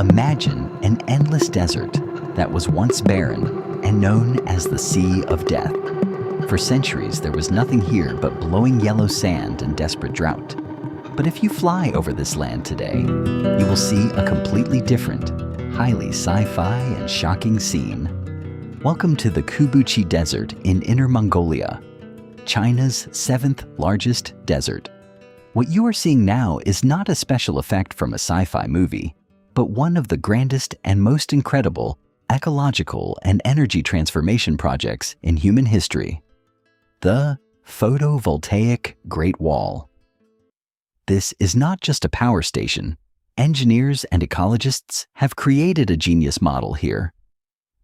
Imagine an endless desert that was once barren and known as the Sea of Death. For centuries, there was nothing here but blowing yellow sand and desperate drought. But if you fly over this land today, you will see a completely different, highly sci-fi and shocking scene. Welcome to the Kubuqi Desert in Inner Mongolia, China's 7th largest desert. What you are seeing now is not a special effect from a sci-fi movie, but one of the grandest and most incredible ecological and energy transformation projects in human history. The Photovoltaic Great Wall. This is not just a power station. Engineers and ecologists have created a genius model here.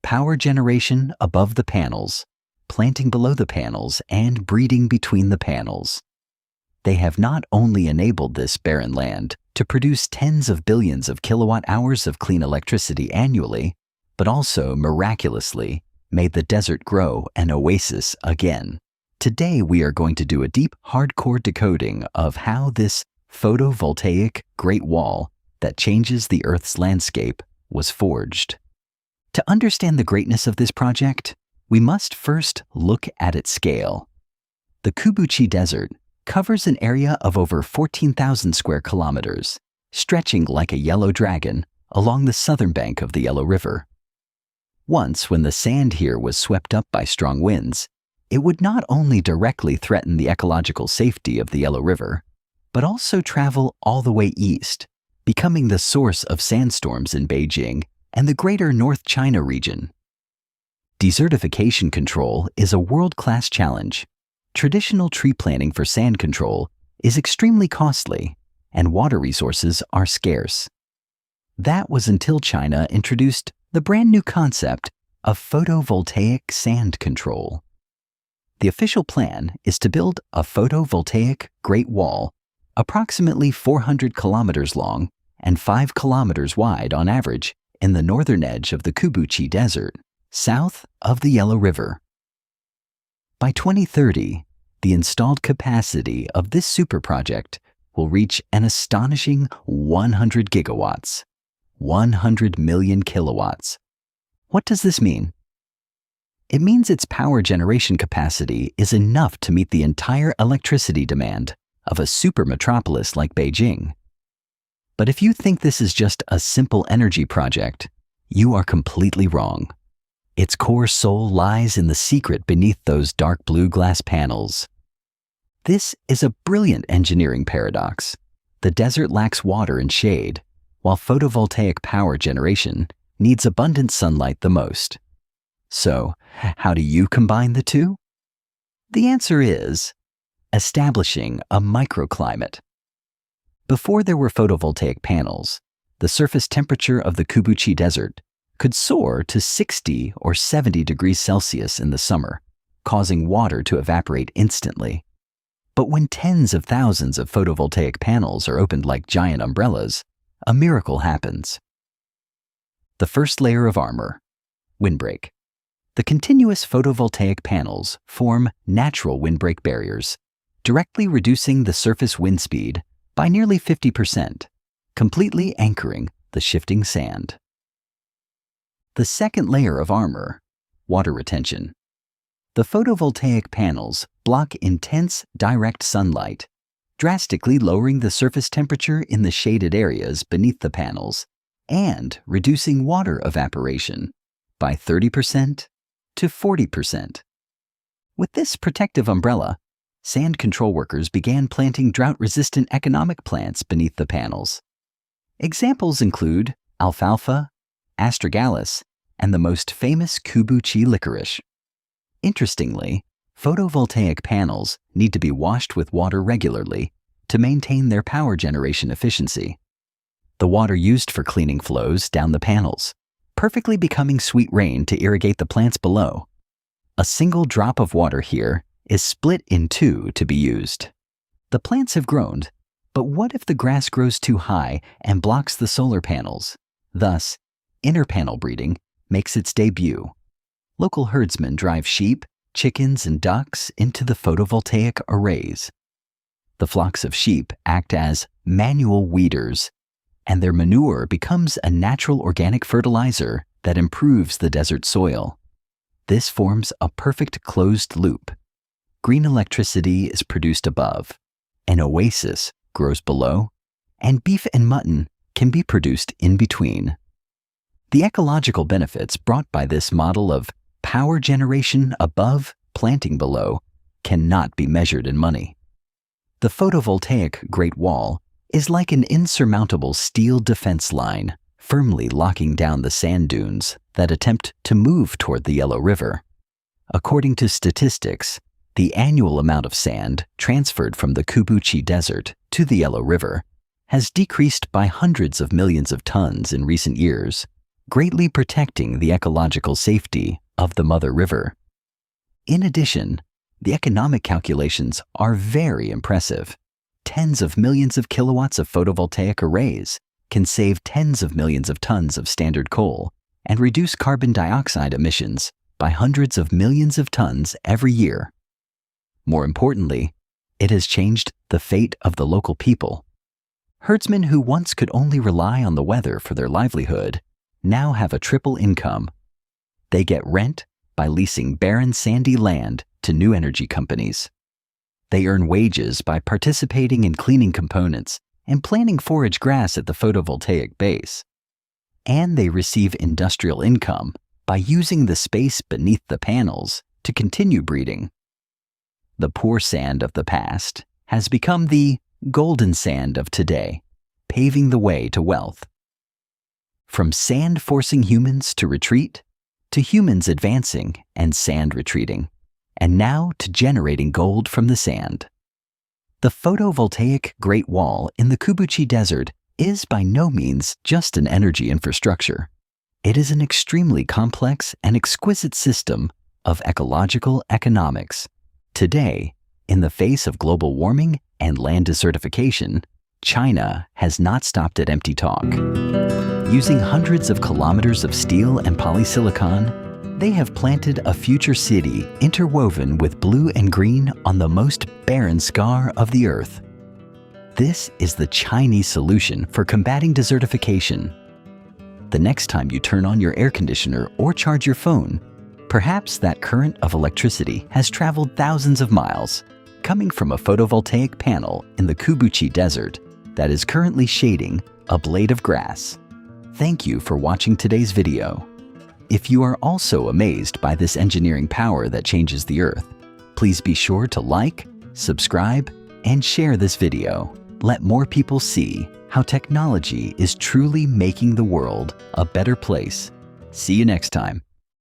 Power generation above the panels, planting below the panels, and breeding between the panels. They have not only enabled this barren land to produce tens of billions of kilowatt hours of clean electricity annually, but also miraculously made the desert grow an oasis again. Today we are going to do a deep, hardcore decoding of how this photovoltaic Great Wall that changes the Earth's landscape was forged. To understand the greatness of this project, we must first look at its scale. The Kubuqi Desert covers an area of over 14,000 square kilometers, stretching like a yellow dragon along the southern bank of the Yellow River. Once, when the sand here was swept up by strong winds, it would not only directly threaten the ecological safety of the Yellow River, but also travel all the way east, becoming the source of sandstorms in Beijing and the greater North China region. Desertification control is a world-class challenge. Traditional tree planting for sand control is extremely costly, and water resources are scarce. That was until China introduced the brand new concept of photovoltaic sand control. The official plan is to build a photovoltaic Great Wall, approximately 400 kilometers long and 5 kilometers wide on average, in the northern edge of the Kubuqi Desert, south of the Yellow River. By 2030, the installed capacity of this super project will reach an astonishing 100 gigawatts, 100 million kilowatts. What does this mean? It means its power generation capacity is enough to meet the entire electricity demand of a super metropolis like Beijing. But if you think this is just a simple energy project, you are completely wrong. Its core soul lies in the secret beneath those dark blue glass panels. This is a brilliant engineering paradox. The desert lacks water and shade, while photovoltaic power generation needs abundant sunlight the most. So, how do you combine the two? The answer is establishing a microclimate. Before there were photovoltaic panels, the surface temperature of the Kubuqi Desert could soar to 60 or 70 degrees Celsius in the summer, causing water to evaporate instantly. But when tens of thousands of photovoltaic panels are opened like giant umbrellas, a miracle happens. The first layer of armor, windbreak. The continuous photovoltaic panels form natural windbreak barriers, directly reducing the surface wind speed by nearly 50%, completely anchoring the shifting sand. The second layer of armor, water retention. The photovoltaic panels block intense direct sunlight, drastically lowering the surface temperature in the shaded areas beneath the panels and reducing water evaporation by 30% to 40%. With this protective umbrella, sand control workers began planting drought-resistant economic plants beneath the panels. Examples include alfalfa, astragalus, and the most famous Kubuqi licorice. Interestingly, photovoltaic panels need to be washed with water regularly to maintain their power generation efficiency. The water used for cleaning flows down the panels, perfectly becoming sweet rain to irrigate the plants below. A single drop of water here is split in two to be used. The plants have grown, but what if the grass grows too high and blocks the solar panels? Thus, interpanel breeding makes its debut. Local herdsmen drive sheep, chickens, and ducks into the photovoltaic arrays. The flocks of sheep act as manual weeders, and their manure becomes a natural organic fertilizer that improves the desert soil. This forms a perfect closed loop. Green electricity is produced above, an oasis grows below, and beef and mutton can be produced in between. The ecological benefits brought by this model of power generation above, planting below, cannot be measured in money. The photovoltaic Great Wall is like an insurmountable steel defense line, firmly locking down the sand dunes that attempt to move toward the Yellow River. According to statistics, the annual amount of sand transferred from the Kubuqi Desert to the Yellow River has decreased by hundreds of millions of tons in recent years, greatly protecting the ecological safety of the mother river. In addition, the economic calculations are very impressive. Tens of millions of kilowatts of photovoltaic arrays can save tens of millions of tons of standard coal and reduce carbon dioxide emissions by hundreds of millions of tons every year. More importantly, it has changed the fate of the local people. Herdsmen who once could only rely on the weather for their livelihood now have a triple income. They get rent by leasing barren sandy land to new energy companies. They earn wages by participating in cleaning components and planting forage grass at the photovoltaic base. And they receive industrial income by using the space beneath the panels to continue breeding. The poor sand of the past has become the golden sand of today, paving the way to wealth. From sand forcing humans to retreat, to humans advancing and sand retreating, and now to generating gold from the sand. The photovoltaic Great Wall in the Kubuqi Desert is by no means just an energy infrastructure. It is an extremely complex and exquisite system of ecological economics. Today, in the face of global warming and land desertification, China has not stopped at empty talk. Using hundreds of kilometers of steel and polysilicon, they have planted a future city interwoven with blue and green on the most barren scar of the earth. This is the Chinese solution for combating desertification. The next time you turn on your air conditioner or charge your phone, perhaps that current of electricity has traveled thousands of miles, coming from a photovoltaic panel in the Kubuqi Desert that is currently shading a blade of grass. Thank you for watching today's video. If you are also amazed by this engineering power that changes the Earth, please be sure to like, subscribe, and share this video. Let more people see how technology is truly making the world a better place. See you next time.